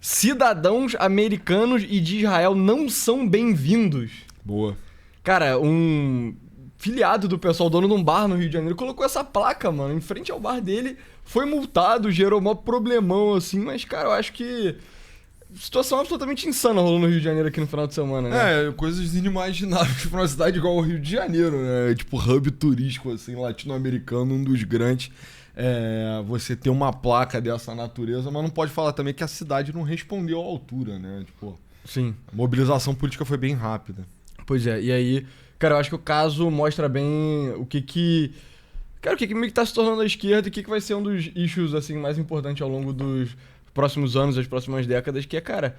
cidadãos americanos e de Israel não são bem-vindos. Boa. Cara, um filiado do pessoal, dono de um bar no Rio de Janeiro, colocou essa placa, mano, em frente ao bar dele, foi multado, gerou maior problemão, assim, mas, cara, eu acho que situação absolutamente insana rolou no Rio de Janeiro aqui no final de semana, né? Coisas inimagináveis pra uma cidade igual ao Rio de Janeiro, né? Tipo, hub turístico, assim, latino-americano, um dos grandes. Você ter uma placa dessa natureza, mas não pode falar também que a cidade não respondeu à altura, né? Tipo, Sim. a mobilização política foi bem rápida. Pois é, e aí, cara, eu acho que o caso mostra bem o que meio que tá se tornando a esquerda e o que vai ser um dos issues, assim, mais importantes ao longo dos próximos anos, das próximas décadas, que é, cara,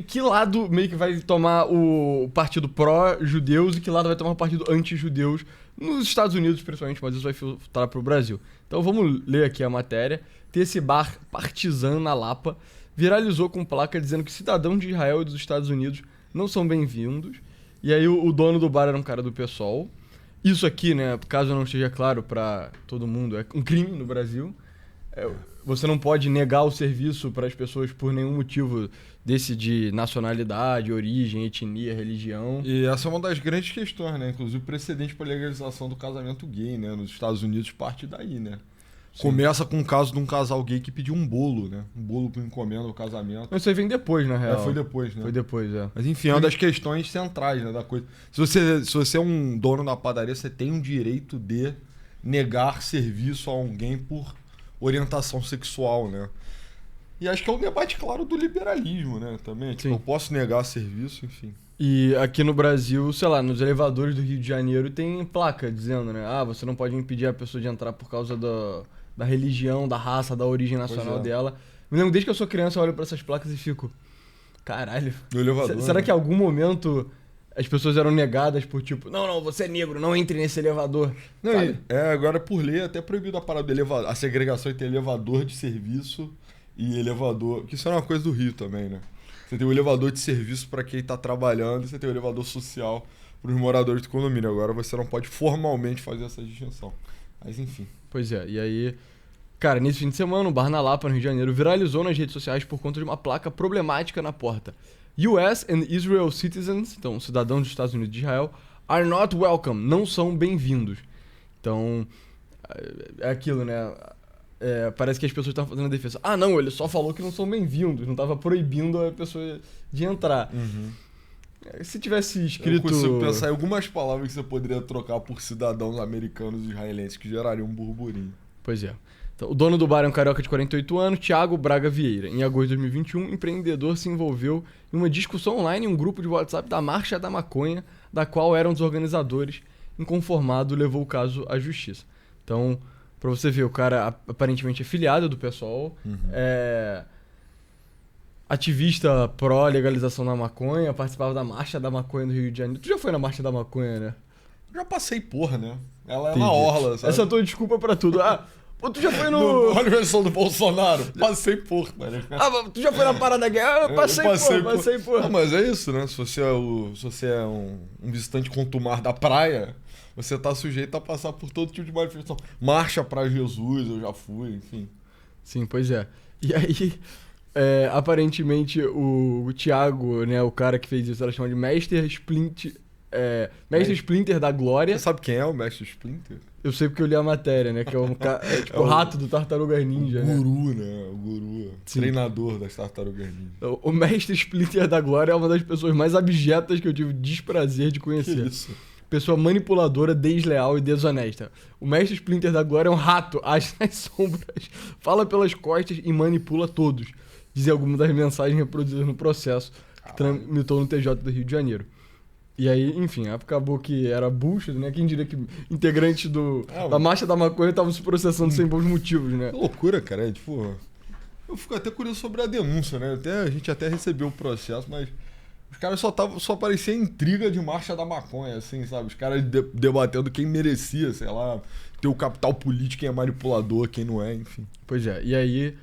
que lado meio que vai tomar o partido pró-judeus e que lado vai tomar o partido anti-judeus nos Estados Unidos, principalmente, mas isso vai filtrar pro Brasil. Então vamos ler aqui a matéria. Tem esse bar Partizan na Lapa, viralizou com placa dizendo que cidadãos de Israel e dos Estados Unidos não são bem-vindos. E aí o dono do bar era um cara do PSOL. Isso aqui, né, caso não esteja claro pra todo mundo, é um crime no Brasil. Você não pode negar o serviço para as pessoas por nenhum motivo desse de nacionalidade, origem, etnia, religião. E essa é uma das grandes questões, né? Inclusive o precedente para legalização do casamento gay, né? Nos Estados Unidos parte daí, né? Sim. Começa com o caso de um casal gay que pediu um bolo, né? Um bolo com encomenda do casamento. Mas isso aí vem depois, na real. Foi depois, né? Foi depois, é. Mas enfim, é uma das questões centrais, né, da coisa. Se você é um dono da padaria, você tem o direito de negar serviço a alguém por orientação sexual, né? E acho que é um debate claro do liberalismo, né? Também, tipo, eu posso negar serviço, enfim. E aqui no Brasil, sei lá, nos elevadores do Rio de Janeiro tem placa dizendo, né? Ah, você não pode impedir a pessoa de entrar por causa da religião, da raça, da origem nacional dela. Me lembro, desde que eu sou criança, eu olho pra essas placas e fico... Caralho. No elevador, será que em algum momento as pessoas eram negadas por tipo... Não, você é negro, não entre nesse elevador. Não, agora por lei é até proibido a parada do elevador. A segregação entre elevador de serviço e elevador... Que isso é uma coisa do Rio também, né? Você tem o elevador de serviço para quem tá trabalhando e você tem o elevador social para os moradores do condomínio. Agora você não pode formalmente fazer essa distinção. Mas enfim. Pois é, e aí... Cara, nesse fim de semana, um bar na Lapa, no Rio de Janeiro, viralizou nas redes sociais por conta de uma placa problemática na porta. US and Israel citizens, então cidadãos dos Estados Unidos e de Israel, are not welcome, não são bem-vindos. Então, é aquilo, né? Parece que as pessoas estão fazendo a defesa. Ah, não, ele só falou que não são bem-vindos, não estava proibindo a pessoa de entrar. Uhum. Se tivesse escrito... Eu consigo pensar em algumas palavras que você poderia trocar por cidadãos americanos e israelenses que gerariam um burburinho. Pois é. Então, o dono do bar é um carioca de 48 anos, Thiago Braga Vieira. Em agosto de 2021, o empreendedor se envolveu em uma discussão online em um grupo de WhatsApp da Marcha da Maconha, da qual eram os organizadores. Inconformado, levou o caso à justiça. Então, pra você ver, o cara aparentemente é filiado do PSOL, ativista pró-legalização da maconha, participava da Marcha da Maconha do Rio de Janeiro. Tu já foi na Marcha da Maconha, né? Já passei porra, né? Ela é uma orla, sabe? Essa é a tua desculpa pra tudo. Pô, tu já foi no aniversário do Bolsonaro? Passei porra, né? Tu já foi na parada gay? Passei porra. Não, mas é isso, né? Se você é um visitante contumar da praia, você tá sujeito a passar por todo tipo de manifestação. Marcha pra Jesus, eu já fui, enfim. Sim, pois é. E aí, aparentemente, o Thiago, né, o cara que fez isso, ela chama de Mestre Splinter... Mestre Splinter da Glória. Você sabe quem é o Mestre Splinter? Eu sei porque eu li a matéria, né? Que é tipo o rato do Tartarugas Ninja, o guru, né? O guru. Sim. Treinador das Tartarugas Ninja. O Mestre Splinter da Glória é uma das pessoas mais abjetas que eu tive o desprazer de conhecer. Que isso? Pessoa manipuladora, desleal e desonesta. O Mestre Splinter da Glória é um rato, age nas sombras, fala pelas costas e manipula todos. Dizem algumas das mensagens reproduzidas no processo que tramitou no TJ do Rio de Janeiro. E aí, enfim, acabou que era bullshit, né? Quem diria que integrantes da Marcha da Maconha estavam se processando sem bons motivos, né? Que loucura, cara. Tipo, eu fico até curioso sobre a denúncia, né? A gente até recebeu o processo, mas os caras só parecia intriga de Marcha da Maconha, assim, sabe? Os caras debatendo quem merecia, sei lá, ter o capital político, quem é manipulador, quem não é, enfim. Pois é, e aí...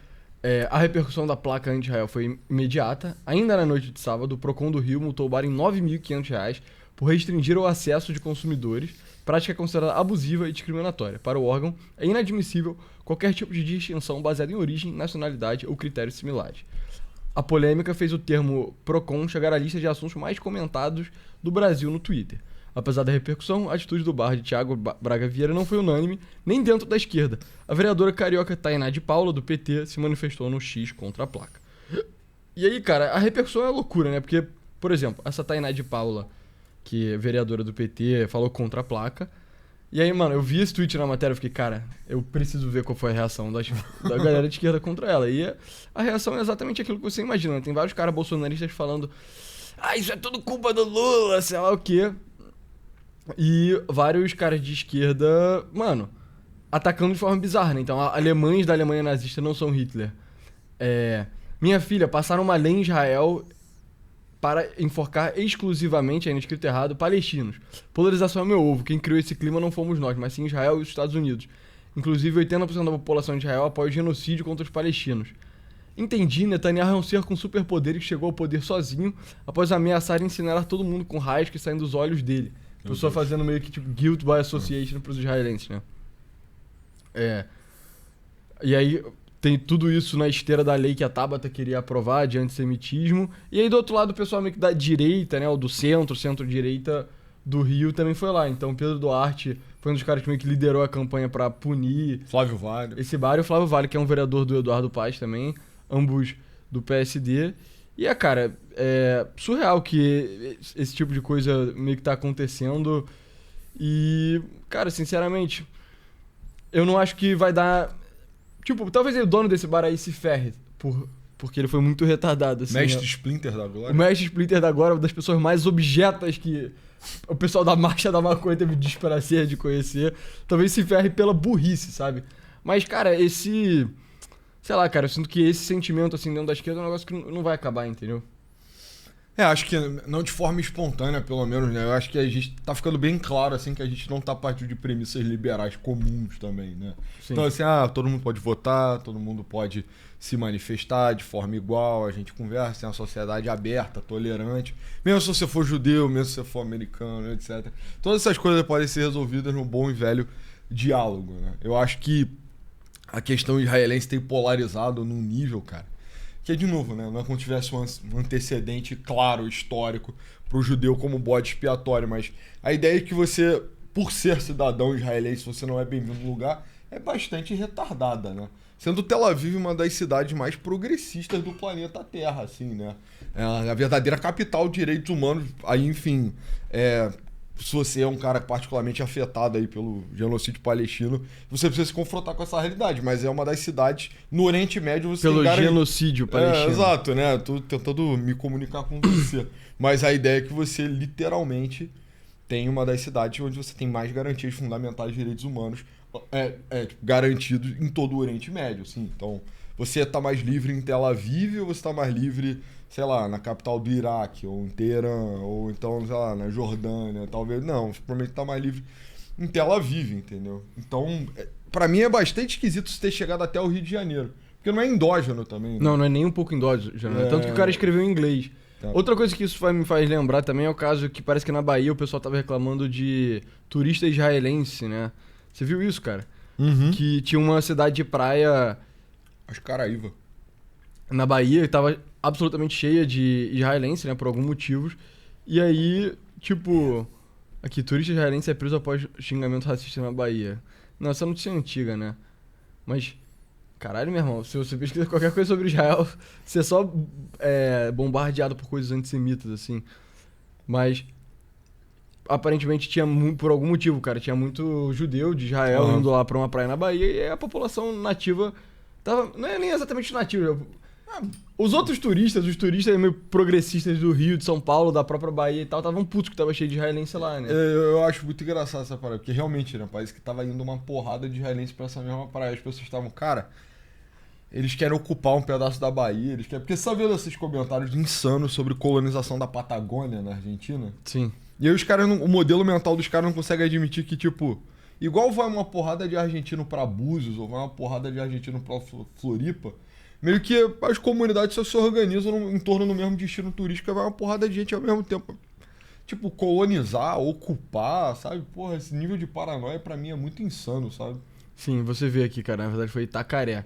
a repercussão da placa anti-Israel foi imediata. Ainda na noite de sábado, o Procon do Rio multou o bar em R$ 9.500 por restringir o acesso de consumidores, prática considerada abusiva e discriminatória. Para o órgão, é inadmissível qualquer tipo de distinção baseada em origem, nacionalidade ou critérios similares. A polêmica fez o termo PROCON chegar à lista de assuntos mais comentados do Brasil no Twitter. Apesar da repercussão, a atitude do bar de Thiago Braga Vieira não foi unânime, nem dentro da esquerda. A vereadora carioca Tainá de Paula, do PT, se manifestou no X contra a placa. E aí, cara, a repercussão é loucura, né? Porque, por exemplo, essa Tainá de Paula, que é vereadora do PT, falou contra a placa. E aí, mano, eu vi esse tweet na matéria e fiquei, cara, eu preciso ver qual foi a reação da galera de esquerda contra ela. E a reação é exatamente aquilo que você imagina, né? Tem vários caras bolsonaristas falando, isso é tudo culpa do Lula, sei lá o quê. E vários caras de esquerda, mano, atacando de forma bizarra, né? Então, alemães da Alemanha nazista não são Hitler. Minha filha, passaram uma lei em Israel para enforcar exclusivamente, ainda escrito errado, palestinos. Polarização é meu ovo. Quem criou esse clima não fomos nós, mas sim Israel e os Estados Unidos. Inclusive, 80% da população de Israel apoia o genocídio contra os palestinos. Entendi, Netanyahu é um ser com superpoder que chegou ao poder sozinho após ameaçar incinerar todo mundo com raios que saem dos olhos dele. A pessoa fazendo meio que tipo guilt by association pros israelenses, né? E aí tem tudo isso na esteira da lei que a Tabata queria aprovar de antissemitismo. E aí do outro lado o pessoal meio que da direita, né? Ou do centro-direita do Rio também foi lá. Então Pedro Duarte foi um dos caras que meio que liderou a campanha pra punir Flávio Vale. esse bar, e o Flávio Vale, que é um vereador do Eduardo Paes também, ambos do PSD. E cara, é surreal que esse tipo de coisa meio que tá acontecendo. E, cara, sinceramente, eu não acho que vai dar... Tipo, talvez o dono desse bar aí se ferre, porque ele foi muito retardado, assim. Mestre Splinter da Glória. O Mestre Splinter da Glória, uma das pessoas mais objetas que o pessoal da Marcha da Maconha teve desprazer de conhecer. Talvez se ferre pela burrice, sabe? Mas, cara, sei lá, cara, eu sinto que esse sentimento, assim, dentro da esquerda é um negócio que não vai acabar, entendeu? Acho que não de forma espontânea, pelo menos, né? Eu acho que a gente tá ficando bem claro, assim, que a gente não tá partindo de premissas liberais comuns também, né? Sim. Então, assim, todo mundo pode votar, todo mundo pode se manifestar de forma igual, a gente conversa, tem uma sociedade aberta, tolerante, mesmo se você for judeu, mesmo se você for americano, etc. Todas essas coisas podem ser resolvidas num bom e velho diálogo, né? Eu acho que a questão israelense tem polarizado num nível, cara, que é, de novo, né? Não é como se tivesse um antecedente claro, histórico, para o judeu como bode expiatório, mas a ideia é que você, por ser cidadão israelense, você não é bem-vindo no lugar, é bastante retardada, né? Sendo Tel Aviv uma das cidades mais progressistas do planeta Terra, assim, né? É a verdadeira capital de direitos humanos. Aí, enfim, se você é um cara particularmente afetado aí pelo genocídio palestino, você precisa se confrontar com essa realidade, mas é uma das cidades no Oriente Médio você pelo genocídio palestino. Exato, né? Tô tentando me comunicar com você. Mas a ideia é que você literalmente tem uma das cidades onde você tem mais garantias fundamentais de direitos humanos garantidos em todo o Oriente Médio, assim. Então, você tá mais livre em Tel Aviv ou você tá mais livre, sei lá, na capital do Iraque, ou em Teherã, ou então, sei lá, na Jordânia, talvez. Não, você provavelmente tá mais livre em Tel Aviv, entendeu? Então, pra mim é bastante esquisito você ter chegado até o Rio de Janeiro. Porque não é endógeno também, né? Não é nem um pouco endógeno. Tanto que o cara escreveu em inglês. Tá. Outra coisa que isso me faz lembrar também é o caso que parece que na Bahia o pessoal tava reclamando de turista israelense, né? Você viu isso, cara? Uhum. Que tinha uma cidade de praia... As Caraíva. Na Bahia, que tava absolutamente cheia de israelense, né? Por alguns motivos. E aí, tipo... Aqui, turista israelense é preso após xingamento racista na Bahia. Não, essa notícia é antiga, né? Mas... Caralho, meu irmão, se você pesquisa qualquer coisa sobre Israel, você é só bombardeado por coisas antissemitas, assim. Mas... Aparentemente tinha, por algum motivo, cara, tinha muito judeu de Israel indo lá pra uma praia na Bahia e a população nativa tava... Não é nem exatamente nativa. Os outros turistas, os turistas meio progressistas do Rio, de São Paulo, da própria Bahia e tal, estavam putos que tava cheio de israelense lá, né? Eu acho muito engraçado essa parada, porque realmente, né, parece que tava indo uma porrada de israelense pra essa mesma praia. As pessoas estavam, cara... Eles querem ocupar um pedaço da Bahia, porque você tá vendo esses comentários insanos sobre colonização da Patagônia na Argentina? Sim. E aí o modelo mental dos caras não consegue admitir que, tipo, igual vai uma porrada de argentino pra Búzios, ou vai uma porrada de argentino pra Floripa, meio que as comunidades só se organizam em torno do mesmo destino turístico, e vai uma porrada de gente ao mesmo tempo. tipo, colonizar, ocupar, sabe? Porra, esse nível de paranoia pra mim é muito insano, sabe? Sim, você vê aqui, cara, na verdade foi Itacaré.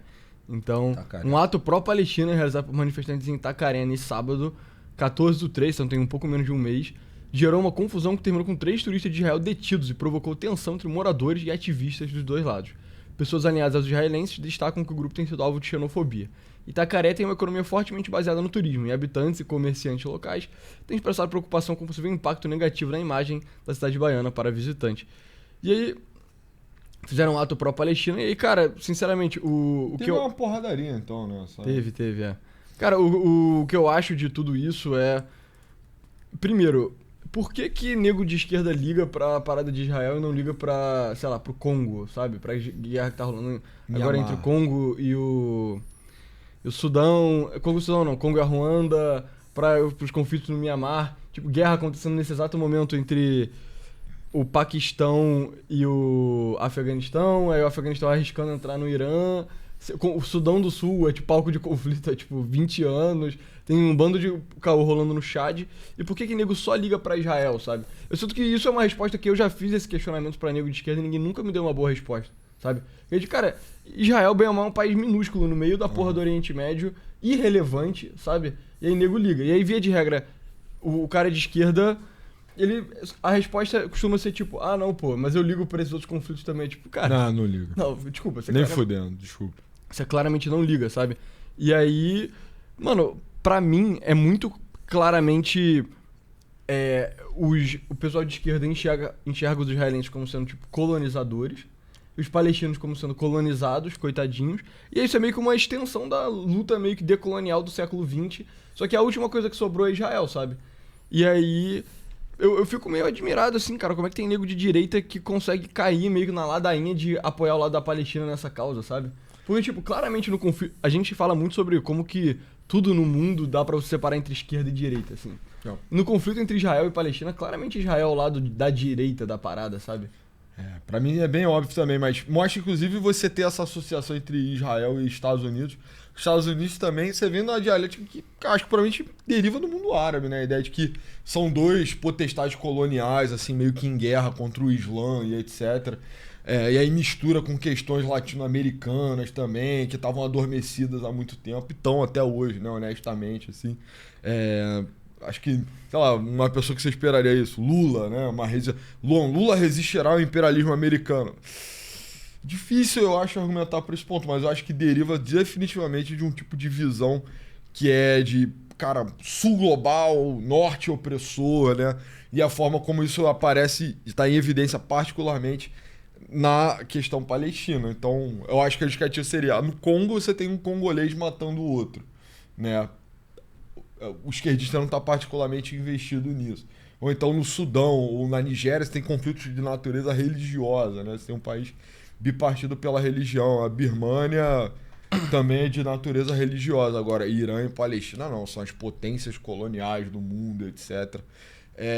Então, Itacaré. um ato pró-Palestina realizado por manifestantes em Itacaré nesse sábado, 14/3, então tem um pouco menos de um mês, gerou uma confusão que terminou com 3 turistas de Israel detidos e provocou tensão entre moradores e ativistas dos dois lados. Pessoas alinhadas aos israelenses destacam que o grupo tem sido alvo de xenofobia. Itacaré tem uma economia fortemente baseada no turismo, e habitantes e comerciantes locais têm expressado preocupação com o possível impacto negativo na imagem da cidade baiana para visitantes. E aí, fizeram um ato pró-Palestina, e aí, cara, sinceramente, o que Teve eu... uma porradaria, então, né? Sabe? Teve, é. Cara, o que eu acho de tudo isso é... Primeiro, por que que nego de esquerda liga pra parada de Israel e não liga pra, sei lá, pro Congo, sabe? Pra guerra que tá rolando agora entre o Congo e o Sudão... Congo e o Sudão não, Congo e a Ruanda, pros conflitos no Mianmar. Tipo, guerra acontecendo nesse exato momento entre o Paquistão e o Afeganistão, aí o Afeganistão arriscando entrar no Irã. O Sudão do Sul é tipo palco de conflito há tipo 20 anos. Tem um bando de caô rolando no Chad. E por que que nego só liga pra Israel, sabe? Eu sinto que isso é uma resposta que eu já fiz esse questionamento pra nego de esquerda e ninguém nunca me deu uma boa resposta, sabe? Eu digo, cara, Israel, bem ou mal, é um país minúsculo no meio da porra do Oriente Médio, irrelevante, sabe? E aí nego liga. E aí, via de regra, o cara de esquerda... A resposta costuma ser tipo, ah, não, pô, mas eu ligo pra esses outros conflitos também. Tipo, cara... Não ligo. Não, desculpa. Nem fudendo, desculpa. Você claramente não liga, sabe? E aí, mano, pra mim é muito claramente... o pessoal de esquerda enxerga os israelenses como sendo, tipo, colonizadores. Os palestinos como sendo colonizados, coitadinhos. E isso é meio que uma extensão da luta meio que decolonial do século XX. Só que a última coisa que sobrou é Israel, sabe? E aí... Eu fico meio admirado, assim, cara, como é que tem nego de direita que consegue cair meio que na ladainha de apoiar o lado da Palestina nessa causa, sabe? Porque, tipo, claramente no conflito... A gente fala muito sobre como que tudo no mundo dá pra você separar entre esquerda e direita, assim. Não. No conflito entre Israel e Palestina, claramente Israel é o lado da direita da parada, sabe? Pra mim é bem óbvio também, mas mostra inclusive você ter essa associação entre Israel e Estados Unidos. Os Estados Unidos também, você vê na dialética que acho que provavelmente deriva do mundo árabe, né? A ideia de que são dois potestades coloniais, assim, meio que em guerra contra o Islã e etc. E aí mistura com questões latino-americanas também, que estavam adormecidas há muito tempo e estão até hoje, né? Honestamente, assim. Acho que, sei lá, uma pessoa que você esperaria isso, Lula, né? Lula resistirá ao imperialismo americano. Difícil, eu acho, argumentar por esse ponto, mas eu acho que deriva definitivamente de um tipo de visão que é de, cara, sul global, norte opressor, né? E a forma como isso aparece, está em evidência particularmente na questão palestina. Então, eu acho que a justificativa seria, no Congo você tem um congolês matando o outro, né? O esquerdista não está particularmente investido nisso. Ou então no Sudão ou na Nigéria você tem conflitos de natureza religiosa, né? Você tem um país bipartido pela religião. A Birmânia também é de natureza religiosa. Agora, Irã e Palestina não, são as potências coloniais do mundo, etc.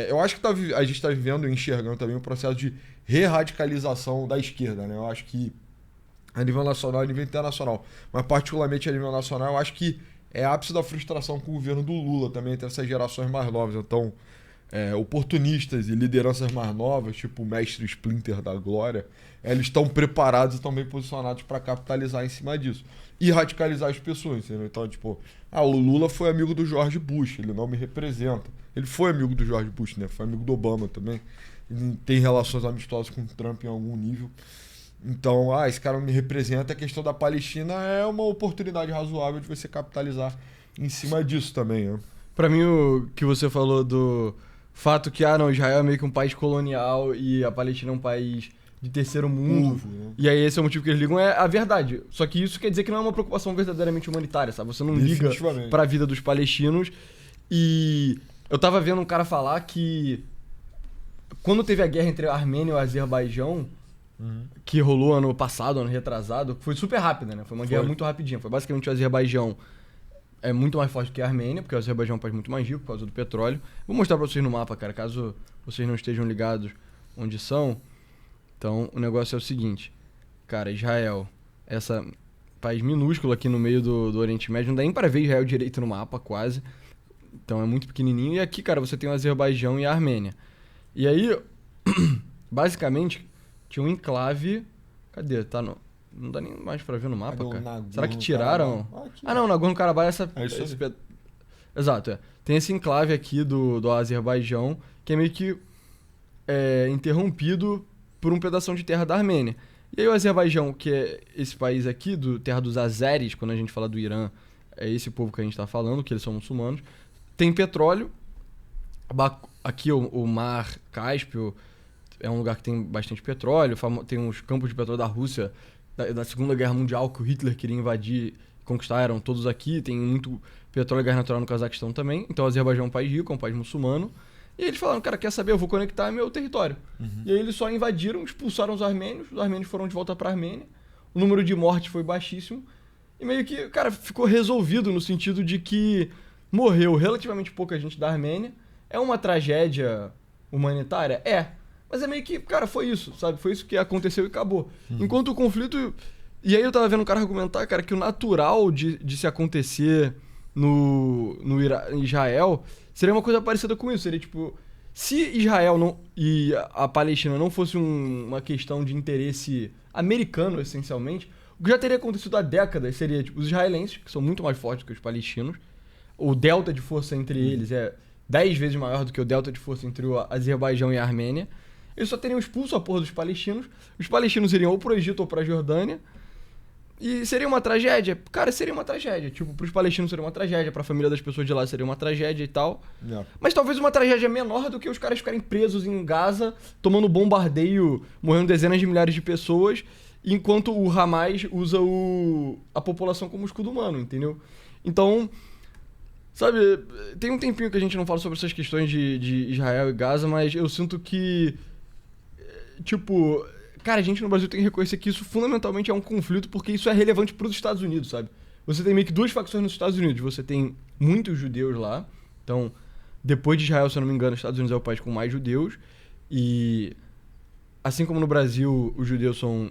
Eu acho que a gente está vivendo e enxergando também um processo de re-radicalização da esquerda, né? Eu acho que a nível nacional e a nível internacional, mas particularmente a nível nacional, eu acho que é ápice da frustração com o governo do Lula também, entre essas gerações mais novas. Então, oportunistas e lideranças mais novas, tipo o mestre Splinter da Glória, eles estão preparados e estão bem posicionados para capitalizar em cima disso. E radicalizar as pessoas, entendeu? Então, tipo, o Lula foi amigo do George Bush, ele não me representa. Ele foi amigo do George Bush, né? Foi amigo do Obama também. Ele tem relações amistosas com o Trump em algum nível. Então, esse cara não me representa. A questão da Palestina é uma oportunidade razoável de você capitalizar em cima disso também, né? Pra mim, o que você falou do fato que, Israel é meio que um país colonial e a Palestina é um país de terceiro mundo. Né? E aí esse é o motivo que eles ligam, é a verdade. Só que isso quer dizer que não é uma preocupação verdadeiramente humanitária, sabe? Você não liga pra vida dos palestinos. E eu tava vendo um cara falar que quando teve a guerra entre a Armênia e o Azerbaijão, que rolou ano passado, ano retrasado, foi super rápida, né? Foi uma guerra muito rapidinha. Foi basicamente o Azerbaijão é muito mais forte que a Armênia, porque o Azerbaijão é um país muito mais rico por causa do petróleo. Vou mostrar pra vocês no mapa, cara, caso vocês não estejam ligados onde são. Então, o negócio é o seguinte. Cara, Israel, essa país minúsculo aqui no meio do Oriente Médio, não dá nem pra ver Israel direito no mapa, quase. Então é muito pequenininho. E aqui, cara, você tem o Azerbaijão e a Armênia. E aí, basicamente, tinha um enclave... Cadê? Tá no... Não dá nem mais pra ver no mapa, cara. Será que tiraram? Não, Nagorno-Karabakh é essa... isso aí. Exato, é. Tem esse enclave aqui do Azerbaijão, que é meio que interrompido por um pedação de terra da Armênia. E aí o Azerbaijão, que é esse país aqui, terra dos azeres, quando a gente fala do Irã, é esse povo que a gente tá falando, que eles são muçulmanos, tem petróleo. Aqui o Mar Cáspio é um lugar que tem bastante petróleo, tem uns campos de petróleo da Rússia, da Segunda Guerra Mundial, que o Hitler queria invadir, conquistar, eram todos aqui, tem muito petróleo e gás natural no Cazaquistão também. Então o Azerbaijão é um país rico, é um país muçulmano. E eles falaram, cara, quer saber? Eu vou conectar meu território. E aí eles só invadiram, expulsaram os armênios foram de volta pra Armênia. O número de mortes foi baixíssimo. E meio que, cara, ficou resolvido no sentido de que morreu relativamente pouca gente da Armênia. É uma tragédia humanitária? É. Mas é meio que, cara, foi isso, sabe? Foi isso que aconteceu e acabou. Enquanto o conflito... E aí eu tava vendo um cara argumentar, cara, que o natural de se acontecer no Israel seria uma coisa parecida com isso. Seria tipo, se Israel e a Palestina não fosse uma questão de interesse americano, essencialmente, o que já teria acontecido há décadas seria tipo, os israelenses, que são muito mais fortes que os palestinos, o delta de força entre eles é 10 vezes maior do que o delta de força entre o Azerbaijão e a Armênia. Eles só teriam expulso a porra dos palestinos. Os palestinos iriam ou pro Egito ou pra Jordânia. E seria uma tragédia? Cara, seria uma tragédia. Tipo, pros palestinos seria uma tragédia, pra família das pessoas de lá seria uma tragédia e tal. Mas talvez uma tragédia menor do que os caras ficarem presos em Gaza, tomando bombardeio, morrendo dezenas de milhares de pessoas, enquanto o Hamas usa a população como escudo humano, entendeu? Então, sabe, tem um tempinho que a gente não fala sobre essas questões de Israel e Gaza, mas eu sinto que, tipo... Cara, a gente no Brasil tem que reconhecer que isso fundamentalmente é um conflito porque isso é relevante para os Estados Unidos, sabe? Você tem meio que duas facções nos Estados Unidos. Você tem muitos judeus lá. Então, depois de Israel, se eu não me engano, os Estados Unidos é o país com mais judeus. E assim como no Brasil os judeus são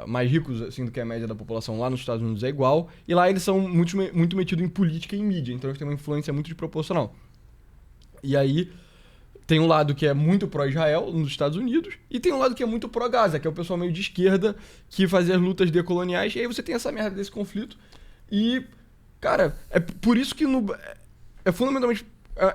mais ricos assim, do que a média da população, lá nos Estados Unidos é igual. E lá eles são muito metidos em política e em mídia. Então eles têm uma influência muito desproporcional. E aí... Tem um lado que é muito pró-Israel, nos Estados Unidos, e tem um lado que é muito pró-Gaza, que é o pessoal meio de esquerda, que fazia as lutas decoloniais, e aí você tem essa merda desse conflito. E, cara, é por isso que é fundamentalmente...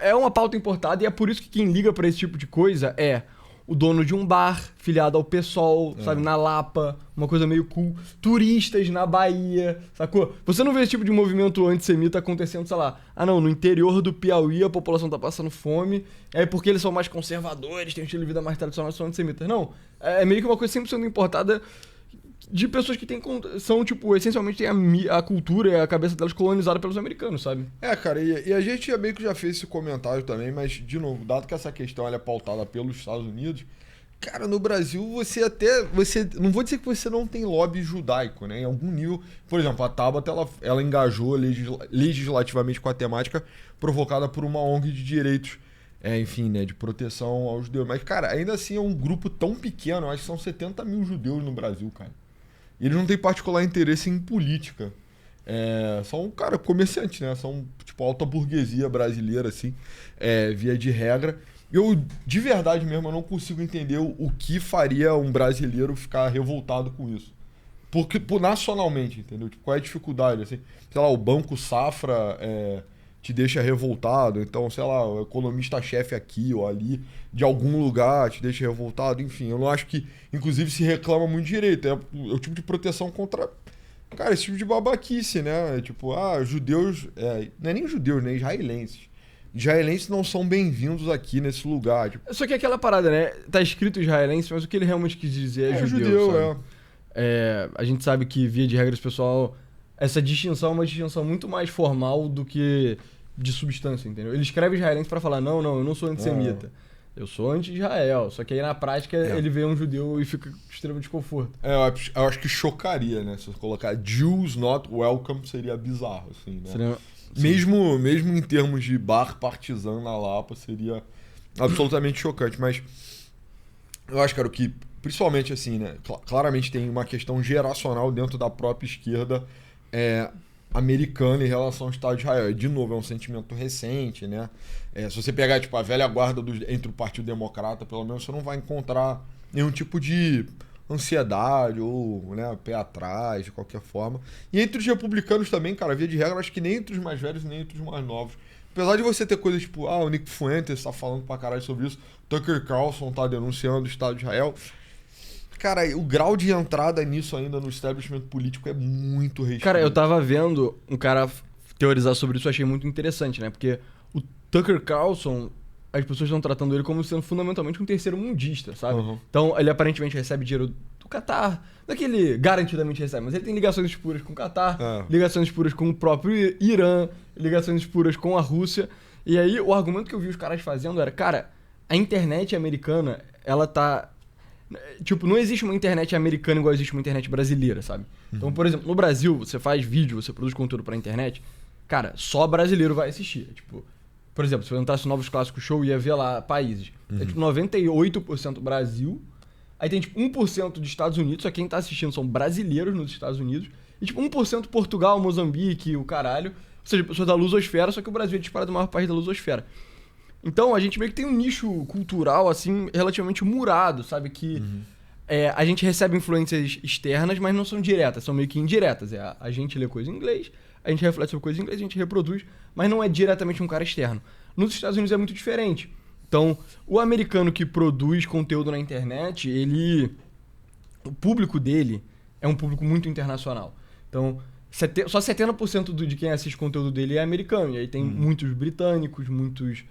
É uma pauta importada, e é por isso que quem liga pra esse tipo de coisa é o dono de um bar, filiado ao PSOL, sabe, na Lapa, uma coisa meio cool, turistas na Bahia, sacou? Você não vê esse tipo de movimento antissemita acontecendo, sei lá, no interior do Piauí a população tá passando fome, é porque eles são mais conservadores, têm um estilo de vida mais tradicional, são antissemitas. Não, é meio que uma coisa sempre sendo importada de pessoas que são, tipo, essencialmente tem a cultura e a cabeça delas colonizada pelos americanos, sabe? Cara, e a gente meio que já fez esse comentário também, mas, de novo, dado que essa questão ela é pautada pelos Estados Unidos, cara, no Brasil não vou dizer que você não tem lobby judaico, né? Em algum nível, por exemplo, a Tabata, ela engajou legislativamente com a temática provocada por uma ONG de direitos, enfim, né, de proteção aos judeus. Mas, cara, ainda assim é um grupo tão pequeno, eu acho que são 70 mil judeus no Brasil, cara. E eles não têm particular interesse em política. São, cara, comerciantes, né? São, tipo, alta burguesia brasileira, assim, via de regra. Eu, de verdade mesmo, eu não consigo entender o que faria um brasileiro ficar revoltado com isso. Porque, nacionalmente, entendeu? Tipo, qual é a dificuldade, assim? Sei lá, o Banco Safra te deixa revoltado. Então, sei lá, o economista-chefe aqui ou ali, de algum lugar, te deixa revoltado. Enfim, eu não acho que, inclusive, se reclama muito direito. É o tipo de proteção contra, cara, esse tipo de babaquice, né? Tipo, judeus... não é nem judeus, né? Israelenses. Israelenses não são bem-vindos aqui nesse lugar. Tipo... Só que é aquela parada, né? Tá escrito israelense, mas o que ele realmente quis dizer é judeu, sabe? A gente sabe que, via de regra, o pessoal... Essa distinção é uma distinção muito mais formal do que de substância, entendeu? Ele escreve israelense pra falar, não, eu não sou antissemita. Eu sou anti-Israel. Só que aí, na prática, ele vê um judeu e fica extremo desconforto. Eu acho que chocaria, né? Se você colocar Jews not welcome, seria bizarro, assim, né? Mesmo em termos de bar partizan na Lapa, seria absolutamente chocante. Mas eu acho, cara, que, principalmente assim, né? Claramente tem uma questão geracional dentro da própria esquerda americana em relação ao Estado de Israel. E, de novo, é um sentimento recente, né? Se você pegar tipo, a velha guarda entre o Partido Democrata, pelo menos, você não vai encontrar nenhum tipo de ansiedade ou, né, pé atrás, de qualquer forma. E entre os republicanos também, cara, via de regra, acho que nem entre os mais velhos nem entre os mais novos. Apesar de você ter coisas tipo, o Nick Fuentes tá falando pra caralho sobre isso, Tucker Carlson tá denunciando o Estado de Israel. Cara, o grau de entrada nisso ainda no establishment político é muito restrito. Cara, eu tava vendo um cara teorizar sobre isso, eu achei muito interessante, né? Porque o Tucker Carlson, as pessoas estão tratando ele como sendo fundamentalmente um terceiro mundista, sabe? Uhum. Então, ele aparentemente recebe dinheiro do Catar, não é que ele garantidamente recebe, mas ele tem ligações espuras com o Catar, ligações espuras com o próprio Irã, ligações espuras com a Rússia. E aí, o argumento que eu vi os caras fazendo era, cara, a internet americana, ela tá... Tipo, não existe uma internet americana igual existe uma internet brasileira, sabe? Então, por exemplo, no Brasil, você faz vídeo, você produz conteúdo pra internet, cara, só brasileiro vai assistir. Tipo, por exemplo, se eu entrasse no Novos Clássicos Show, ia ver lá países. É tipo 98% Brasil, aí tem tipo 1% dos Estados Unidos, só quem tá assistindo são brasileiros nos Estados Unidos, e tipo 1% Portugal, Moçambique, o caralho. Ou seja, pessoas da lusosfera, só que o Brasil é disparado o maior país da lusosfera. Então, a gente meio que tem um nicho cultural, assim, relativamente murado, sabe? Que a gente recebe influências externas, mas não são diretas, são meio que indiretas. A gente lê coisa em inglês, a gente reflete sobre coisa em inglês, a gente reproduz, mas não é diretamente um cara externo. Nos Estados Unidos é muito diferente. Então, o americano que produz conteúdo na internet, o público dele é um público muito internacional. Então, só 70% de quem assiste conteúdo dele é americano. E aí tem muitos britânicos, muitos...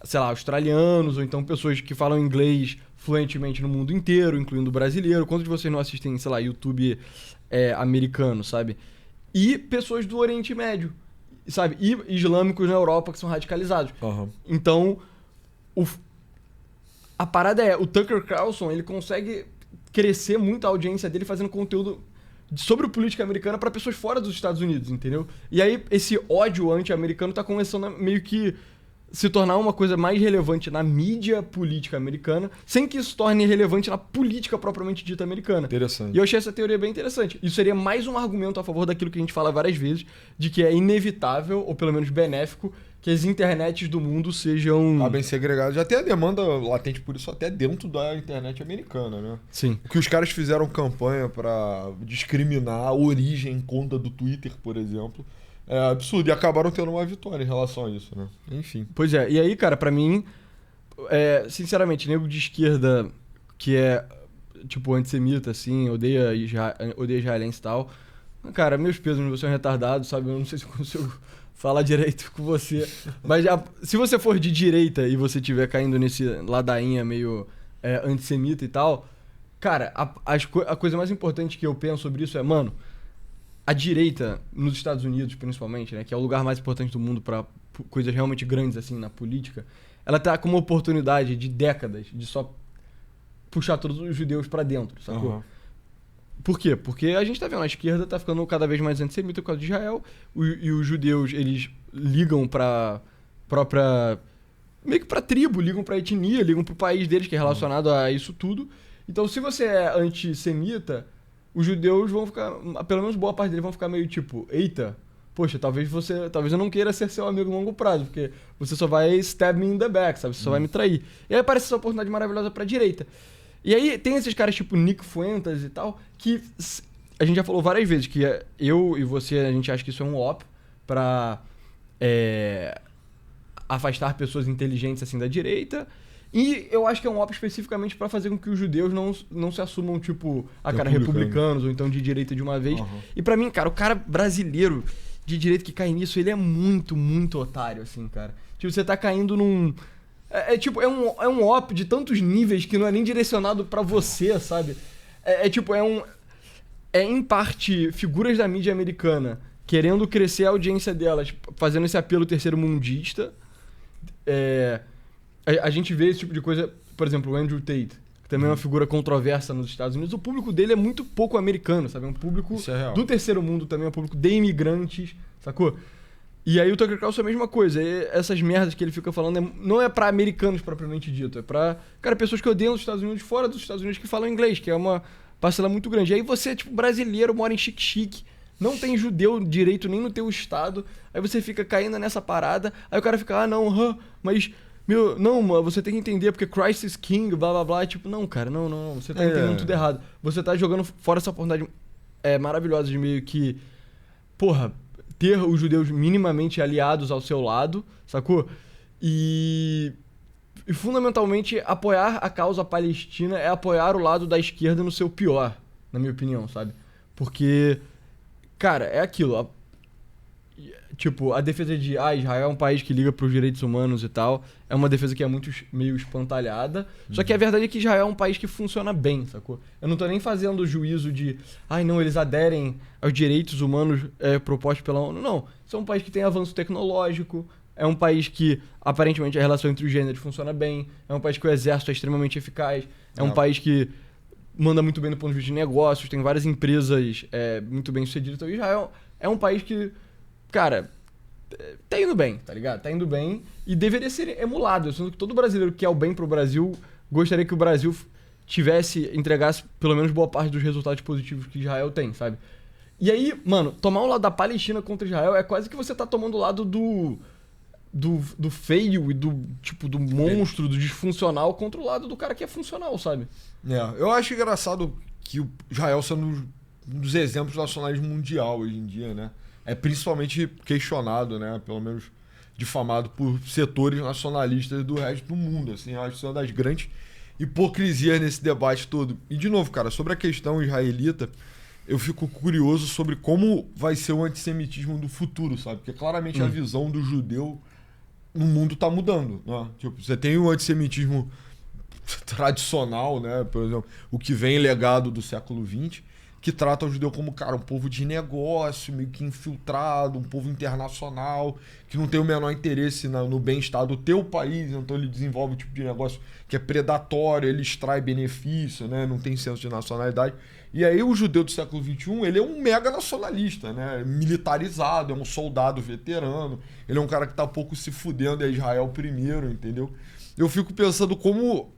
sei lá, australianos, ou então pessoas que falam inglês fluentemente no mundo inteiro, incluindo o brasileiro. Quantos de vocês não assistem, sei lá, YouTube americano, sabe? E pessoas do Oriente Médio, sabe? E islâmicos na Europa que são radicalizados. Uhum. Então, a parada o Tucker Carlson, ele consegue crescer muito a audiência dele fazendo conteúdo sobre política americana para pessoas fora dos Estados Unidos, entendeu? E aí, esse ódio anti-americano tá começando a meio que se tornar uma coisa mais relevante na mídia política americana, sem que isso torne relevante na política propriamente dita americana. Interessante. E eu achei essa teoria bem interessante. Isso seria mais um argumento a favor daquilo que a gente fala várias vezes, de que é inevitável, ou pelo menos benéfico, que as internets do mundo sejam... Tá bem segregado. Já tem a demanda latente por isso até dentro da internet americana, né? Sim. O que os caras fizeram campanha pra discriminar a origem, conta do Twitter, por exemplo... é absurdo. E acabaram tendo uma vitória em relação a isso, né? Enfim. Pois é. E aí, cara, pra mim, sinceramente, nego de esquerda que é, tipo, antissemita, assim, odeia israelense e tal. Cara, meus pesos, você é um retardado, sabe? Eu não sei se eu consigo falar direito com você. Mas se você for de direita e você estiver caindo nesse ladainha meio antissemita e tal, cara, a coisa mais importante que eu penso sobre isso é, mano... A direita, nos Estados Unidos, principalmente, né, que é o lugar mais importante do mundo para coisas realmente grandes, assim, na política, ela tá com uma oportunidade de décadas de só puxar todos os judeus para dentro, sacou? Uhum. Por quê? Porque a gente tá vendo, a esquerda tá ficando cada vez mais antissemita por causa de Israel, e os judeus, eles ligam pra própria... meio que pra tribo, ligam pra etnia, ligam pro país deles, que é relacionado a isso tudo. Então, se você é antissemita... os judeus vão ficar, pelo menos boa parte deles vão ficar meio tipo, eita, poxa, talvez eu não queira ser seu amigo a longo prazo, porque você só vai stab me in the back, sabe? Você só vai me trair. E aí aparece essa oportunidade maravilhosa pra direita. E aí tem esses caras tipo Nick Fuentes e tal, que a gente já falou várias vezes, que eu e você, a gente acha que isso é um op pra afastar pessoas inteligentes assim da direita. E eu acho que é um op especificamente pra fazer com que os judeus não se assumam, tipo, republicanos ou então de direita de uma vez. Uhum. E pra mim, cara, o cara brasileiro de direita que cai nisso, ele é muito, muito otário, assim, cara. Tipo, você tá caindo num... É um op de tantos níveis que não é nem direcionado pra você, sabe? Em parte, figuras da mídia americana querendo crescer a audiência delas, fazendo esse apelo terceiro-mundista. A gente vê esse tipo de coisa, por exemplo, o Andrew Tate, que também é uma figura controversa nos Estados Unidos. O público dele é muito pouco americano, sabe? É um público do terceiro mundo também, é um público de imigrantes, sacou? E aí o Tucker Carlson é a mesma coisa. Essas merdas que ele fica falando não é pra americanos propriamente dito, é pra, cara, pessoas que odeiam os Estados Unidos, fora dos Estados Unidos, que falam inglês, que é uma parcela muito grande. E aí você, tipo, brasileiro, mora em Xique-Xique, não tem judeu direito nem no teu estado, aí você fica caindo nessa parada, aí o cara fica, não, mas... não, mano, você tem que entender, porque Christ is King, blá blá blá. Tipo, não, cara, não, você tá entendendo tudo errado. Você tá jogando fora essa oportunidade maravilhosa de meio que, porra, ter os judeus minimamente aliados ao seu lado, sacou? E fundamentalmente apoiar a causa palestina é apoiar o lado da esquerda no seu pior, na minha opinião, sabe? Porque, cara, é aquilo. Tipo, a defesa de Israel é um país que liga pros direitos humanos e tal, é uma defesa que é muito meio espantalhada. Só que a verdade é que Israel é um país que funciona bem, sacou? Eu não tô nem fazendo juízo de, não, eles aderem aos direitos humanos propostos pela ONU. Não, isso é um país que tem avanço tecnológico, é um país que, aparentemente, a relação entre os gêneros funciona bem, é um país que o exército é extremamente eficaz, é um país que manda muito bem do ponto de vista de negócios, tem várias empresas muito bem sucedidas. Então, Israel é um país que, cara, tá indo bem, tá ligado? Tá indo bem e deveria ser emulado. Eu sinto que todo brasileiro que quer o bem pro Brasil gostaria que o Brasil entregasse pelo menos boa parte dos resultados positivos que Israel tem, sabe? E aí, mano, tomar o lado da Palestina contra Israel é quase que você tá tomando o lado do feio e do monstro, do disfuncional contra o lado do cara que é funcional, sabe? Eu acho engraçado que o Israel sendo um dos exemplos nacionais mundial hoje em dia, né? É principalmente questionado, né? Pelo menos difamado por setores nacionalistas do resto do mundo, assim. Eu acho que isso é uma das grandes hipocrisias nesse debate todo. E, de novo, cara, sobre a questão israelita, eu fico curioso sobre como vai ser o antissemitismo do futuro, sabe? Porque claramente a visão do judeu no mundo tá mudando, né? Tipo, você tem o antissemitismo tradicional, né? Por exemplo, o que vem legado do século XX, que trata o judeu como, cara, um povo de negócio, meio que infiltrado, um povo internacional, que não tem o menor interesse no bem-estar do teu país, então ele desenvolve um tipo de negócio que é predatório, ele extrai benefício, né? Não tem senso de nacionalidade. E aí o judeu do século XXI, ele é um mega nacionalista, né? Militarizado, é um soldado veterano, ele é um cara que tá pouco se fudendo, é Israel primeiro, entendeu? Eu fico pensando como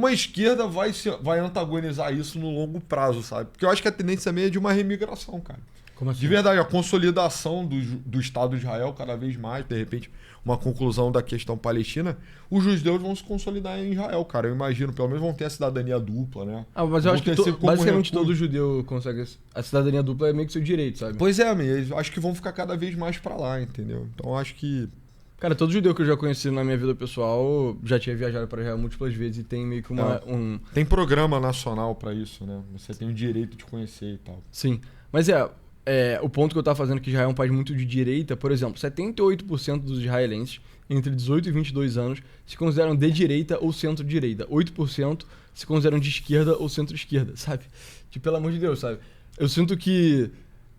a esquerda vai antagonizar isso no longo prazo, sabe? Porque eu acho que a tendência meio é de uma remigração, cara. Como assim? De verdade, a consolidação do Estado de Israel cada vez mais, de repente, uma conclusão da questão palestina, os judeus vão se consolidar em Israel, cara. Eu imagino, pelo menos vão ter a cidadania dupla, né? Mas eu acho que basicamente todo judeu consegue. A cidadania dupla é meio que seu direito, sabe? Pois é, amigo. Acho que vão ficar cada vez mais pra lá, entendeu? Então acho que... Cara, todo judeu que eu já conheci na minha vida pessoal já tinha viajado para Israel múltiplas vezes e tem meio que Tem programa nacional pra isso, né? Você tem o direito de conhecer e tal. Sim. Mas o ponto que eu tava fazendo que Israel é um país muito de direita, por exemplo, 78% dos israelenses entre 18 e 22 anos se consideram de direita ou centro-direita. 8% se consideram de esquerda ou centro-esquerda, sabe? Tipo, pelo amor de Deus, sabe? Eu sinto que...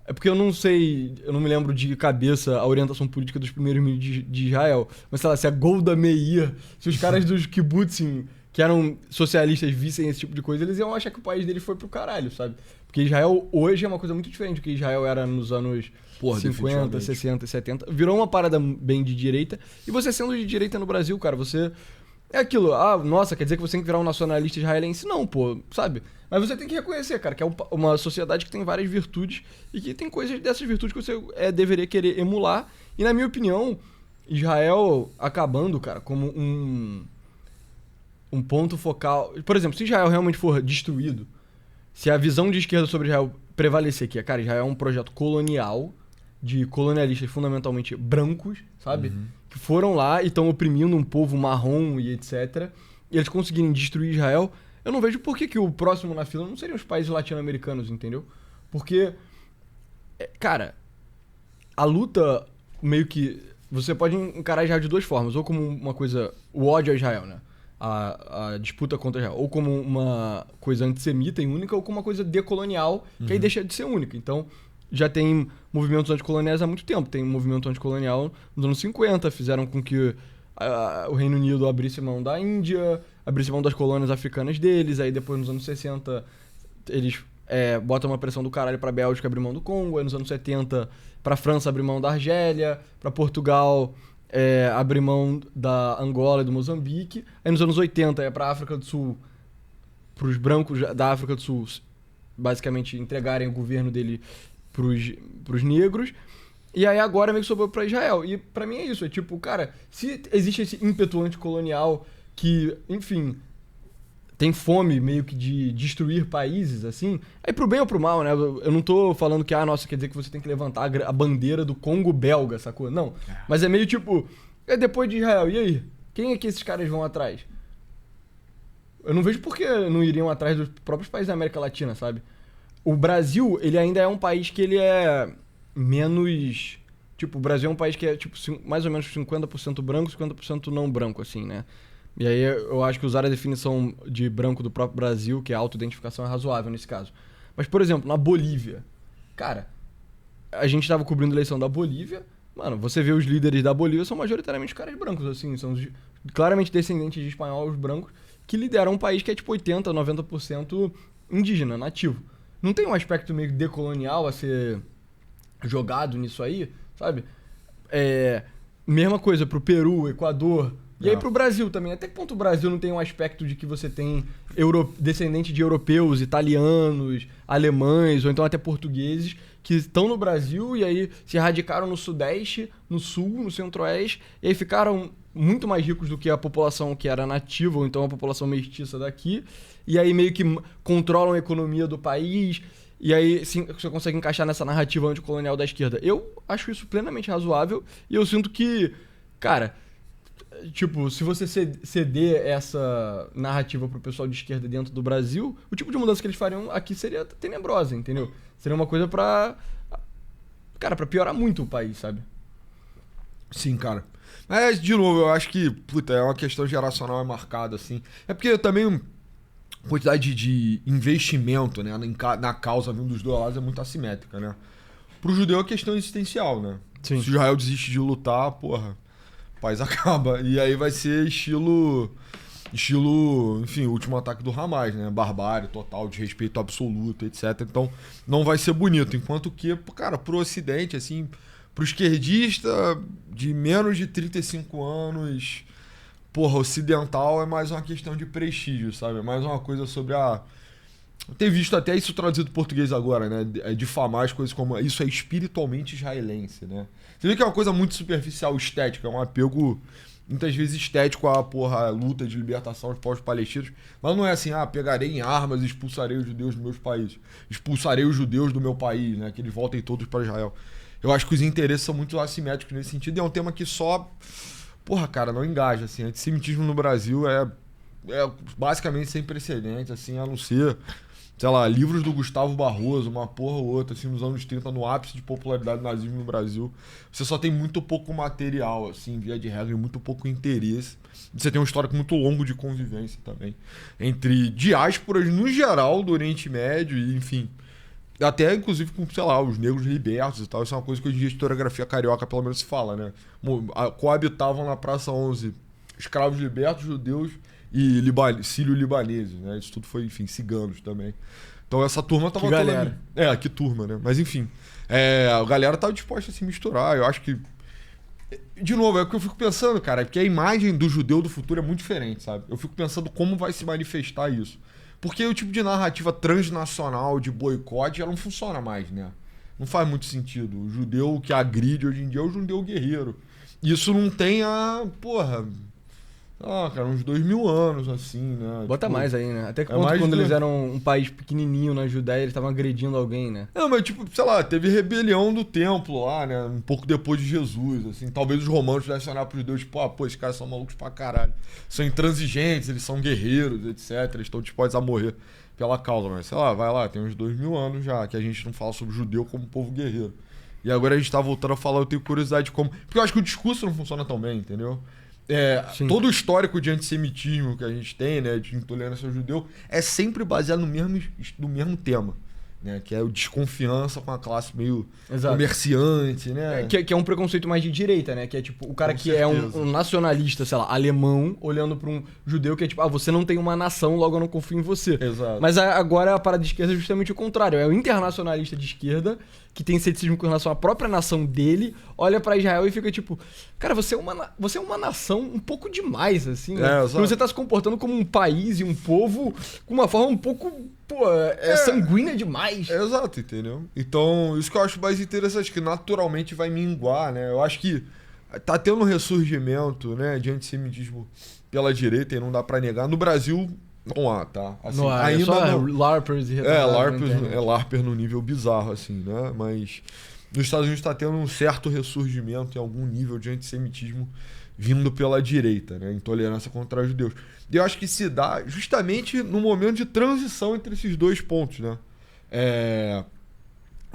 É porque eu não me lembro de cabeça a orientação política dos primeiros ministros de Israel. Mas sei lá, se a Golda Meir, se os caras dos kibbutzim, que eram socialistas, vissem esse tipo de coisa, eles iam achar que o país deles foi pro caralho, sabe? Porque Israel hoje é uma coisa muito diferente do que Israel era nos anos 50, 60, 70. Virou uma parada bem de direita. E você sendo de direita no Brasil, cara, você... É aquilo, nossa, quer dizer que você tem que virar um nacionalista israelense? Não, pô, sabe? Mas você tem que reconhecer, cara, que é uma sociedade que tem várias virtudes e que tem coisas dessas virtudes que você deveria querer emular. E na minha opinião, Israel acabando, cara, como um ponto focal... Por exemplo, se Israel realmente for destruído, se a visão de esquerda sobre Israel prevalecer, que cara, Israel é um projeto colonial, de colonialistas fundamentalmente brancos, sabe? Que foram lá e estão oprimindo um povo marrom e etc. E eles conseguirem destruir Israel, eu não vejo por que o próximo na fila não seriam os países latino-americanos, entendeu? Porque, cara, a luta meio que... Você pode encarar Israel de duas formas. Ou como uma coisa... O ódio a Israel, né? A disputa contra Israel. Ou como uma coisa antissemita e única, ou como uma coisa decolonial, que aí deixa de ser única. Então... Já tem movimentos anticoloniais há muito tempo. Tem um movimento anticolonial nos anos 50, fizeram com que o Reino Unido abrisse mão da Índia, abrisse mão das colônias africanas deles, aí depois nos anos 60 eles botam uma pressão do caralho pra Bélgica abrir mão do Congo, aí nos anos 70 pra França abrir mão da Argélia, pra Portugal abrir mão da Angola e do Moçambique, aí nos anos 80 é pra África do Sul, pros brancos da África do Sul basicamente entregarem o governo dele pros negros. E aí agora meio que sobrou pra Israel. E pra mim é isso, é tipo, cara, se existe esse ímpeto anticolonial que, enfim, tem fome meio que de destruir países, assim, aí pro bem ou pro mal, né? Eu não tô falando que, nossa, quer dizer que você tem que levantar a bandeira do Congo belga, sacou? Não. Mas é meio tipo, depois de Israel, e aí? Quem é que esses caras vão atrás? Eu não vejo por que não iriam atrás dos próprios países da América Latina, sabe? O Brasil, ele ainda é um país que ele é menos... Tipo, o Brasil é um país que é, tipo, mais ou menos 50% branco, 50% não branco, assim, né? E aí eu acho que usar a definição de branco do próprio Brasil, que é autoidentificação, é razoável nesse caso. Mas, por exemplo, na Bolívia, cara, a gente tava cobrindo a eleição da Bolívia, mano, você vê os líderes da Bolívia são majoritariamente caras brancos, assim, são claramente descendentes de espanhóis brancos que lideram um país que é tipo 80%, 90% indígena, nativo. Não tem um aspecto meio decolonial a ser jogado nisso aí, sabe? Mesma coisa pro Peru, Equador... E aí pro Brasil também. Até que ponto o Brasil não tem um aspecto de que você tem descendente de europeus, italianos, alemães, ou então até portugueses, que estão no Brasil e aí se radicaram no Sudeste, no Sul, no Centro-Oeste, e aí ficaram muito mais ricos do que a população que era nativa, ou então a população mestiça daqui, e aí meio que controlam a economia do país, e aí sim, você consegue encaixar nessa narrativa anticolonial da esquerda. Eu acho isso plenamente razoável, e eu sinto que, cara... Tipo, se você ceder essa narrativa pro pessoal de esquerda dentro do Brasil, o tipo de mudança que eles fariam aqui seria tenebrosa, entendeu? Seria uma coisa pra piorar muito o país, sabe? Sim, cara. Mas, de novo, eu acho que, é uma questão geracional marcada, assim. É porque também a quantidade de investimento, né, na causa vindo dos dois lados é muito assimétrica, né? Pro judeu é questão existencial, né? Sim. Se Israel desiste de lutar, porra... O país acaba. E aí vai ser estilo, enfim, o último ataque do Hamas, né? Barbárie total, desrespeito absoluto, etc. Então, não vai ser bonito. Enquanto que, cara, pro Ocidente, assim, pro esquerdista de menos de 35 anos, porra, ocidental é mais uma questão de prestígio, sabe? É mais uma coisa sobre a... Ter visto até isso traduzido em português agora, né? Difamar as coisas como... Isso é espiritualmente israelense, né? Você vê que é uma coisa muito superficial, estética. É um apego, muitas vezes, estético à luta de libertação dos povos palestinos. Mas não é assim, pegarei em armas e expulsarei os judeus dos meus países. Expulsarei os judeus do meu país, né? Que eles voltem todos para Israel. Eu acho que os interesses são muito assimétricos nesse sentido. E é um tema que só... Porra, cara, não engaja, assim. Antissemitismo no Brasil é basicamente sem precedentes, assim, a não ser... sei lá, livros do Gustavo Barroso, uma porra ou outra, assim, nos anos 30, no ápice de popularidade do nazismo no Brasil. Você só tem muito pouco material, assim, via de regra, e muito pouco interesse. Você tem um histórico muito longo de convivência também. Entre diásporas, no geral, do Oriente Médio, e, enfim, até, inclusive, com, sei lá, os negros libertos e tal. Isso é uma coisa que hoje em dia a historiografia carioca, pelo menos, se fala, né? Coabitavam na Praça 11 escravos libertos, judeus... e sírio-libaneses, né? Isso tudo foi, enfim, ciganos também. Então essa turma tava toda... galera. Que turma, né? Mas enfim, a galera tava disposta a se misturar. Eu acho que... De novo, é o que eu fico pensando, cara, porque a imagem do judeu do futuro é muito diferente, sabe? Eu fico pensando como vai se manifestar isso. Porque o tipo de narrativa transnacional de boicote, ela não funciona mais, né? Não faz muito sentido. O judeu que agride hoje em dia é o judeu guerreiro. Isso não tem cara, uns 2000 anos, assim, né? Bota mais aí, né? Até que quando eles eram um país pequenininho na Judéia, eles estavam agredindo alguém, né? Não, mas tipo, sei lá, teve rebelião do templo lá, né? Um pouco depois de Jesus, assim. Talvez os romanos pudessem olhar pros judeus, tipo, esses caras são malucos pra caralho. São intransigentes, eles são guerreiros, etc. Eles estão dispostos a morrer pela causa, mas sei lá, vai lá, tem uns 2000 anos já que a gente não fala sobre judeu como povo guerreiro. E agora a gente tá voltando a falar, eu tenho curiosidade de como... Porque eu acho que o discurso não funciona tão bem, entendeu? Todo o histórico de antissemitismo que a gente tem, né, de intolerância ao judeu, é sempre baseado no mesmo tema, né, que é o desconfiança com a classe meio comerciante, né? Que é um preconceito mais de direita, né? Que é tipo, o cara que é um nacionalista, sei lá, alemão, olhando pra um judeu que é tipo, você não tem uma nação, logo eu não confio em você. Exato. Mas agora a parada de esquerda é justamente o contrário. É o internacionalista de esquerda que tem ceticismo com relação à própria nação dele, olha pra Israel e fica tipo, cara, você é uma nação um pouco demais, assim, né? Você tá se comportando como um país e um povo com uma forma um pouco pô, sanguínea demais. Exato, entendeu? Então, isso que eu acho mais interessante, que naturalmente vai minguar, né? Eu acho que tá tendo um ressurgimento, né, de antissemitismo pela direita e não dá pra negar. No Brasil, não há, tá? Assim, Não há, ainda só não... LARPers e LARPer no nível bizarro, assim, né? Mas nos Estados Unidos tá tendo um certo ressurgimento em algum nível de antissemitismo vindo pela direita, né? Intolerância contra os judeus. E eu acho que se dá justamente no momento de transição entre esses dois pontos, né?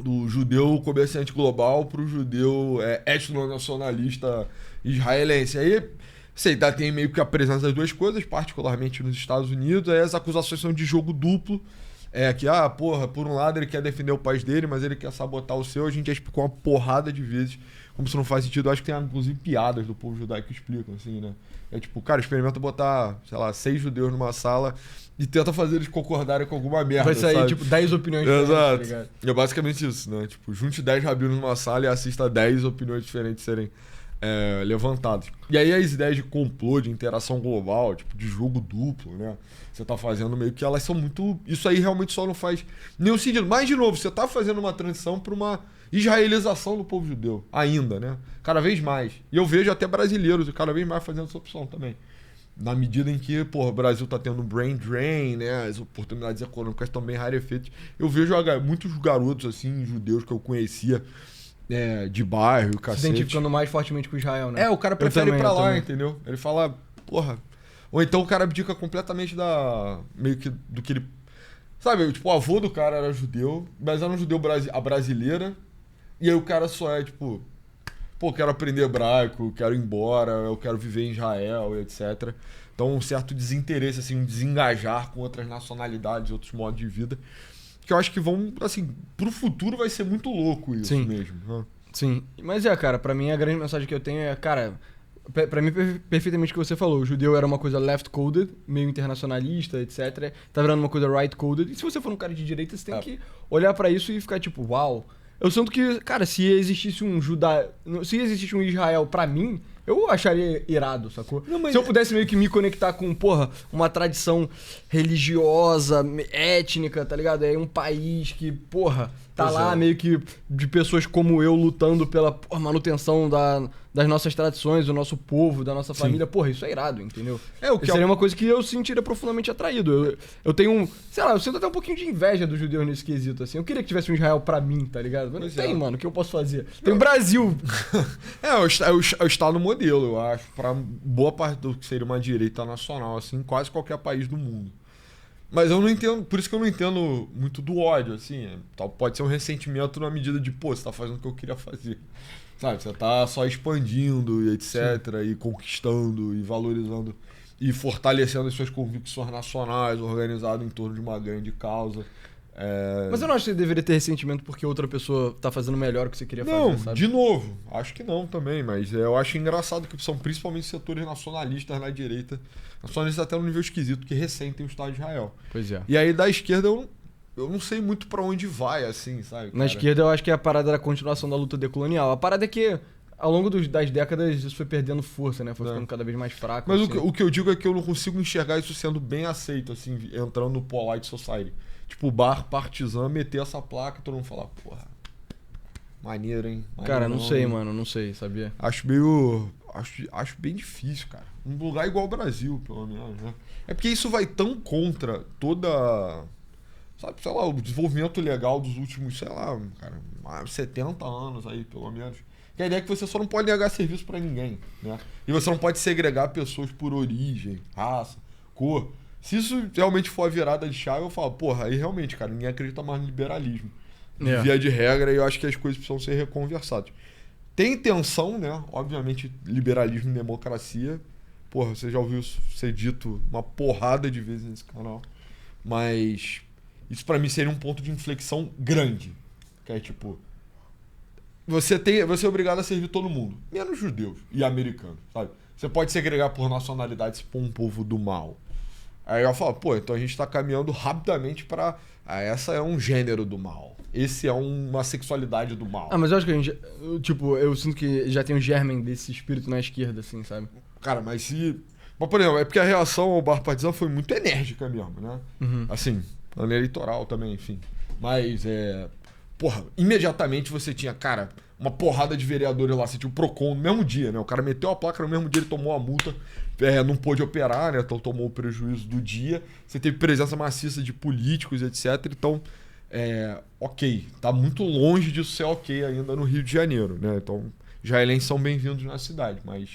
Do judeu comerciante global pro judeu etnonacionalista israelense. Aí, sei, tem meio que a presença das duas coisas, particularmente nos Estados Unidos. Aí as acusações são de jogo duplo. Por um lado ele quer defender o país dele, mas ele quer sabotar o seu. A gente já explicou uma porrada de vezes como isso não faz sentido. Eu acho que tem, inclusive, piadas do povo judaico que explicam, assim, né? Cara, experimenta botar, sei lá, 6 judeus numa sala e tenta fazer eles concordarem com alguma merda, vai sair, sabe? 10 opiniões diferentes, exato. tá ligado? É basicamente isso, né? Junte 10 rabinos numa sala e assista 10 opiniões diferentes serem levantadas. E aí as ideias de complô, de interação global, de jogo duplo, né? Você tá fazendo meio que elas são muito... Isso aí realmente só não faz nenhum sentido. Mas, de novo, você tá fazendo uma transição para uma israelização do povo judeu, ainda, né? Cada vez mais. E eu vejo até brasileiros cada vez mais fazendo essa opção também. Na medida em que, o Brasil tá tendo brain drain, né? As oportunidades econômicas estão bem rarefeitas. Eu vejo muitos garotos, assim, judeus que eu conhecia de bairro, cacete. Se identificando mais fortemente com Israel, né? O cara prefere ir pra lá, entendeu? Ele fala, Ou então o cara abdica completamente meio que do que ele... Sabe, o avô do cara era judeu, mas era um judeu brasileira. E aí o cara só quero aprender hebraico, quero ir embora, eu quero viver em Israel, etc. Então um certo desinteresse, assim, um desengajar com outras nacionalidades, outros modos de vida. Que eu acho que vão, assim, pro futuro vai ser muito louco isso. Sim. Mesmo. Sim, mas cara, pra mim a grande mensagem que eu tenho é, cara, pra mim perfeitamente o que você falou, o judeu era uma coisa left-coded, meio internacionalista, etc. Tá virando uma coisa right-coded, e se você for um cara de direita, você tem que olhar pra isso e ficar uau. Eu sinto que, cara, se existisse um Israel pra mim, eu acharia irado, sacou? Não, se eu pudesse meio que me conectar com, uma tradição religiosa, étnica, tá ligado? É um país que, tá lá meio que de pessoas como eu lutando pela manutenção das nossas tradições, do nosso povo, da nossa família. Isso é irado, entendeu? Seria uma coisa que eu sentiria profundamente atraído. Eu tenho eu sinto até um pouquinho de inveja dos judeus nesse quesito, assim. Eu queria que tivesse um Israel pra mim, tá ligado? Mas não tem, mano, o que eu posso fazer? Tem o Brasil. O Estado modelo, eu acho, pra boa parte do que seria uma direita nacional, assim, em quase qualquer país do mundo. Mas eu não entendo, por isso que eu não entendo muito do ódio, assim. Pode ser um ressentimento na medida de, você tá fazendo o que eu queria fazer. Sabe, você tá só expandindo e etc, Sim. e conquistando e valorizando e fortalecendo as suas convicções nacionais, organizado em torno de uma grande causa. Mas eu não acho que você deveria ter ressentimento porque outra pessoa tá fazendo melhor o que você queria fazer, sabe? De novo, acho que não também, mas eu acho engraçado que são principalmente setores nacionalistas na direita, nacionalistas até no nível esquisito, que ressentem o Estado de Israel. Pois é. E aí da esquerda eu não sei muito pra onde vai, assim, sabe? Cara? Na esquerda eu acho que é a parada da continuação da luta decolonial. A parada é que ao longo das décadas isso foi perdendo força, né? Foi ficando cada vez mais fraco. Mas assim. O que eu digo é que eu não consigo enxergar isso sendo bem aceito, assim, entrando no Polite Society. O bar partizan meter essa placa e todo mundo falar, maneiro, hein? Maneiro, cara, não sei, mano, não sei, sabia? Acho bem difícil, cara. Um lugar igual o Brasil, pelo menos, né? É porque isso vai tão contra toda... Sabe, sei lá, o desenvolvimento legal dos últimos, sei lá, cara, 70 anos aí, pelo menos. Que a ideia é que você só não pode negar serviço pra ninguém, né? E você não pode segregar pessoas por origem, raça, cor. Se isso realmente for a virada de chave, eu falo, aí realmente, cara, ninguém acredita mais no liberalismo. Via de regra, eu acho que as coisas precisam ser reconversadas. Tem tensão, né? Obviamente, liberalismo e democracia. Você já ouviu isso ser dito uma porrada de vezes nesse canal. Mas isso pra mim seria um ponto de inflexão grande. Que é você é obrigado a servir todo mundo, menos judeus e americanos, sabe? Você pode segregar por nacionalidade se for um povo do mal. Aí eu falo, então a gente tá caminhando rapidamente pra... essa é um gênero do mal. Esse é uma sexualidade do mal. Mas eu acho que a gente... eu sinto que já tem um germen desse espírito na esquerda, assim, sabe? Cara, mas por exemplo, é porque a reação ao bar partizan foi muito enérgica mesmo, né? Uhum. Assim, ano eleitoral também, enfim. Mas, porra, imediatamente você tinha, cara, uma porrada de vereadores lá. Você tinha o PROCON no mesmo dia, né? O cara meteu a placa no mesmo dia, ele tomou a multa, não pôde operar, né? Então tomou o prejuízo do dia. Você teve presença maciça de políticos, etc. Então, ok. Tá muito longe disso ser ok ainda no Rio de Janeiro, né? Então, israelenses são bem-vindos na cidade, mas...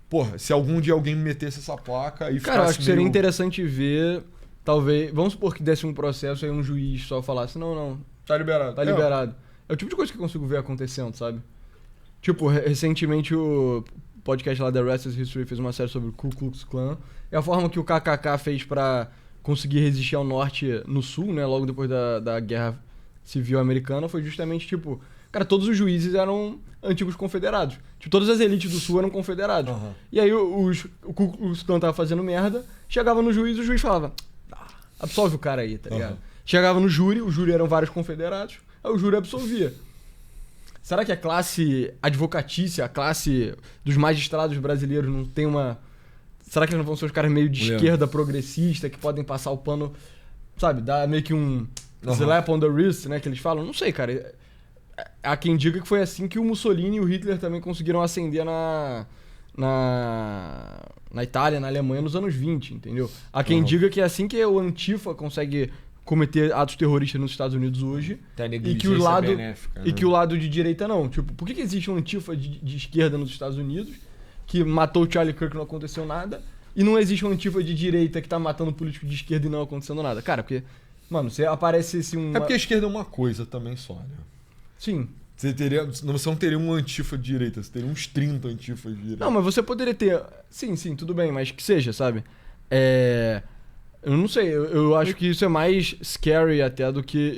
Porra, se algum dia alguém me metesse essa placa e Cara, eu acho que seria interessante ver, talvez... Vamos supor que desse um processo aí um juiz só falasse, não, Tá liberado. tá liberado. É o tipo de coisa que eu consigo ver acontecendo, sabe? Tipo, recentemente o podcast lá da Restless History fez uma série sobre o Ku Klux Klan. E a forma que o KKK fez pra conseguir resistir ao norte no sul, né? Logo depois da Guerra Civil Americana, foi justamente, tipo... Cara, todos os juízes eram antigos confederados. Tipo, todas as elites do sul eram confederados. Uhum. E aí o Ku Klux Klan tava fazendo merda, chegava no juiz, o juiz falava... absolve o cara aí, tá ligado? Chegava no júri, o júri eram vários confederados, aí o júri absolvia. Será que a classe advocatícia, a classe dos magistrados brasileiros não tem uma... Será que eles não vão ser os caras meio de esquerda progressista, que podem passar o pano, sabe, dar meio que um slap on the wrist, né, que eles falam? Não sei, cara. Há quem diga que foi assim que o Mussolini e o Hitler também conseguiram ascender na Itália, na Alemanha, nos anos 20, entendeu? Há quem diga que é assim que o Antifa consegue cometer atos terroristas nos Estados Unidos hoje e que o lado benéfica, né? e que o lado de direita não. Tipo, por que existe um Antifa de esquerda nos Estados Unidos que matou o Charlie Kirk e não aconteceu nada e não existe um Antifa de direita que tá matando político de esquerda e não acontecendo nada? Cara, porque, mano, você aparece assim É porque a esquerda é uma coisa também só, né? Sim. Você não teria um Antifa de direita, você teria uns 30 Antifas de direita. Não, mas você poderia ter... Sim, tudo bem, mas que seja, sabe? Eu não sei, eu acho que isso é mais scary até do que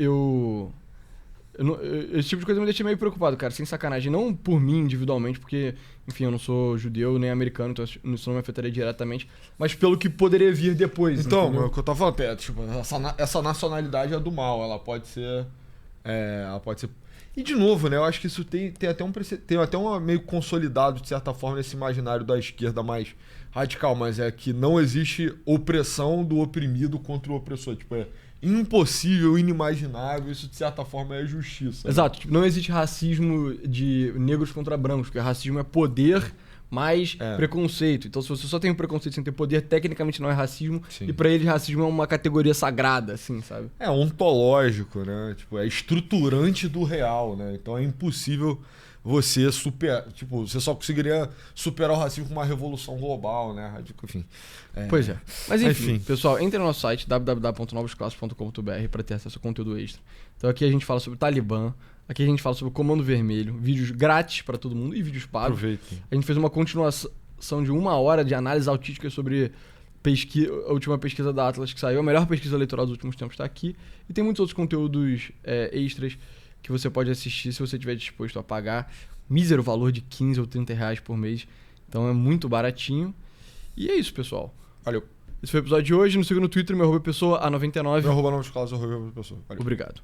esse tipo de coisa me deixa meio preocupado, cara, sem sacanagem. Não por mim individualmente, porque, enfim, eu não sou judeu nem americano, então isso não me afetaria diretamente, mas pelo que poderia vir depois. Então, entendeu? o que eu tava falando, tipo, essa nacionalidade é do mal, ela pode ser... E de novo, né? Eu acho que isso tem até um meio consolidado, de certa forma, nesse imaginário da esquerda mais radical, mas é que não existe opressão do oprimido contra o opressor. Tipo, é impossível, inimaginável, isso de certa forma é justiça. Exato, tipo, não existe racismo de negros contra brancos, porque racismo é poder mais preconceito. Então, se você só tem um preconceito sem ter poder, tecnicamente não é racismo. Sim. E pra eles, racismo é uma categoria sagrada, assim, sabe? É ontológico, né? Tipo, é estruturante do real, né? Então é impossível você superar. Tipo, você só conseguiria superar o racismo com uma revolução global, né? Enfim. Pois é. Mas enfim, pessoal, entre no nosso site www.novosclasses.com.br para ter acesso a conteúdo extra. Então aqui a gente fala sobre o Talibã. Aqui a gente fala sobre o Comando Vermelho, vídeos grátis para todo mundo e vídeos pagos. Aproveitem. A gente fez uma continuação de 1 hora de análise autística sobre a última pesquisa da Atlas que saiu. A melhor pesquisa eleitoral dos últimos tempos está aqui. E tem muitos outros conteúdos extras que você pode assistir se você estiver disposto a pagar mísero valor de 15 ou 30 reais por mês. Então é muito baratinho. E é isso, pessoal. Valeu. Esse foi o episódio de hoje. Nos siga no Twitter, meu @pessoa A99. Meu @novosclasses, @pessoa. Valeu. Obrigado.